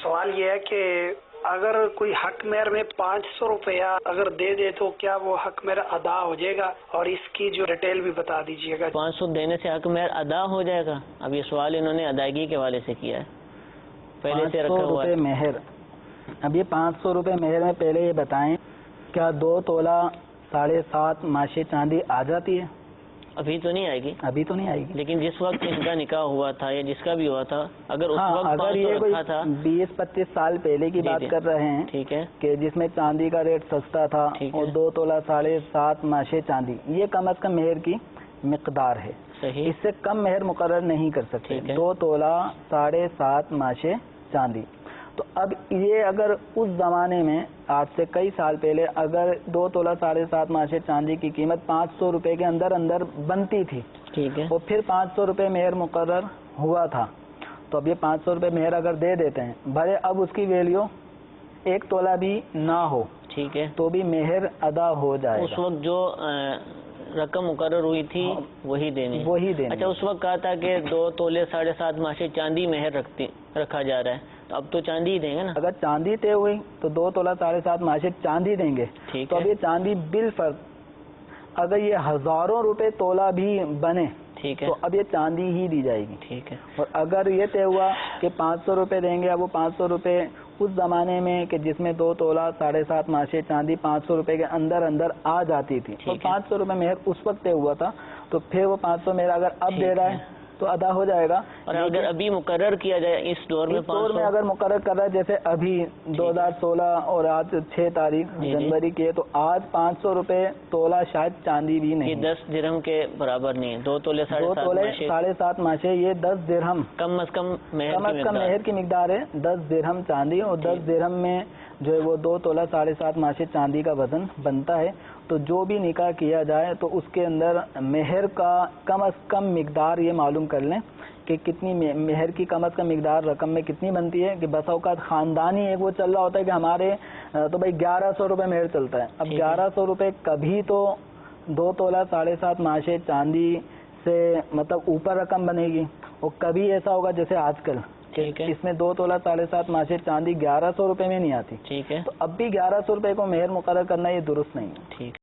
سوال یہ ہے کہ اگر کوئی حق مہر میں 500 روپیہ اگر دے دے تو کیا وہ حق مہر ادا ہو جائے گا؟ اور اس کی جو ڈیٹیل بھی بتا دیجیے گا۔ 500 دینے سے حق مہر ادا ہو جائے گا؟ اب یہ سوال انہوں نے ادائیگی کے حوالے سے کیا ہے، پہلے سے رکھا ہوا ہے مہر۔ اب یہ 500 روپے مہر میں پہلے یہ بتائیں کیا 2 تولہ 7.5 ماشے چاندی آ جاتی ہے؟ ابھی تو نہیں آئے گی، ابھی تو نہیں آئے گی، لیکن جس وقت ان کا نکاح ہوا تھا یا جس کا بھی ہوا تھا، اگر اس وقت اگر یہ کوئی رکھا تھا 20-25 سال پہلے کی بات کر رہے ہیں، ٹھیک ہے، کہ جس میں چاندی کا ریٹ سستا تھا اور 2 تولہ 7.5 ماشے چاندی، یہ کم از کم مہر کی مقدار ہے، صحیح، اس سے کم مہر مقرر نہیں کر سکتے۔ 2 تولہ 7.5 ماشے چاندی۔ تو اب یہ اگر اس زمانے میں آج سے کئی سال پہلے اگر 2 تولہ 7.5 ماشے چاندی کی قیمت 500 روپے کے اندر بنتی تھی، ٹھیک ہے، اور پھر 500 روپے مہر مقرر ہوا تھا، تو اب یہ 500 روپے مہر اگر دے دیتے ہیں، بھلے اب اس کی ویلیو 1 تولہ بھی نہ ہو، ٹھیک ہے، تو بھی مہر ادا ہو جائے اس گا۔ وقت جو رقم مقرر ہوئی تھی وہی دینی۔ اچھا، اس وقت کہا تھا کہ 2 تولے 7.5 ماشے چاندی مہر رکھا جا رہا ہے، تو اب تو چاندی ہی دیں گے نا؟ اگر چاندی طے ہوئی تو 2 تولہ 7.5 ماشے چاندی دیں گے، تو اب یہ چاندی بالفرض اگر یہ ہزاروں روپے تولہ بھی بنے، ٹھیک ہے، تو اب یہ چاندی ہی دی جائے گی، ٹھیک ہے، اور اگر یہ طے ہوا کہ 500 روپے دیں گے، اب وہ 500 روپے اس زمانے میں کہ جس میں 2 تولہ 7.5 ماشے چاندی 500 روپے کے اندر آ جاتی تھی، اور 500 روپے مہر اس وقت طے ہوا تھا، تو پھر وہ 500 مہر اگر اب دے رہا ہے تو ادا ہو جائے گا۔ اور اگر ابھی مقرر کیا جائے اس دور میں، 500 اگر مقرر کر رہا ہے، جیسے ابھی 2016 اور آج 6 تاریخ جنوری کی ہے، تو آج 500 روپے تولہ شاید چاندی بھی نہیں، 10 درہم کے برابر نہیں ہے، 2 تولے 7.5 ماشے، یہ 10 درہم کم از کم مہر کی مقدار ہے، 10 درہم چاندی، اور 10 درہم میں جو ہے وہ 2 تولہ 7.5 ماشے چاندی کا وزن بنتا ہے۔ تو جو بھی نکاح کیا جائے تو اس کے اندر مہر کا کم از کم مقدار یہ معلوم کر لیں کہ کتنی مہر کی کم از کم مقدار رقم میں کتنی بنتی ہے، کہ بس اوقات خاندانی ایک وہ چل رہا ہوتا ہے کہ ہمارے تو بھائی 1100 روپے مہر چلتا ہے، اب 1100 روپے کبھی تو 2 تولہ 7.5 ماشے چاندی سے مطلب اوپر رقم بنے گی، اور کبھی ایسا ہوگا جیسے آج کل اس میں 2 تولہ 7.5 ماشے چاندی 1100 روپے میں نہیں آتی، ٹھیک ہے، تو اب بھی 1100 روپے کو مہر مقرر کرنا یہ درست نہیں ہے۔ ٹھیک ہے۔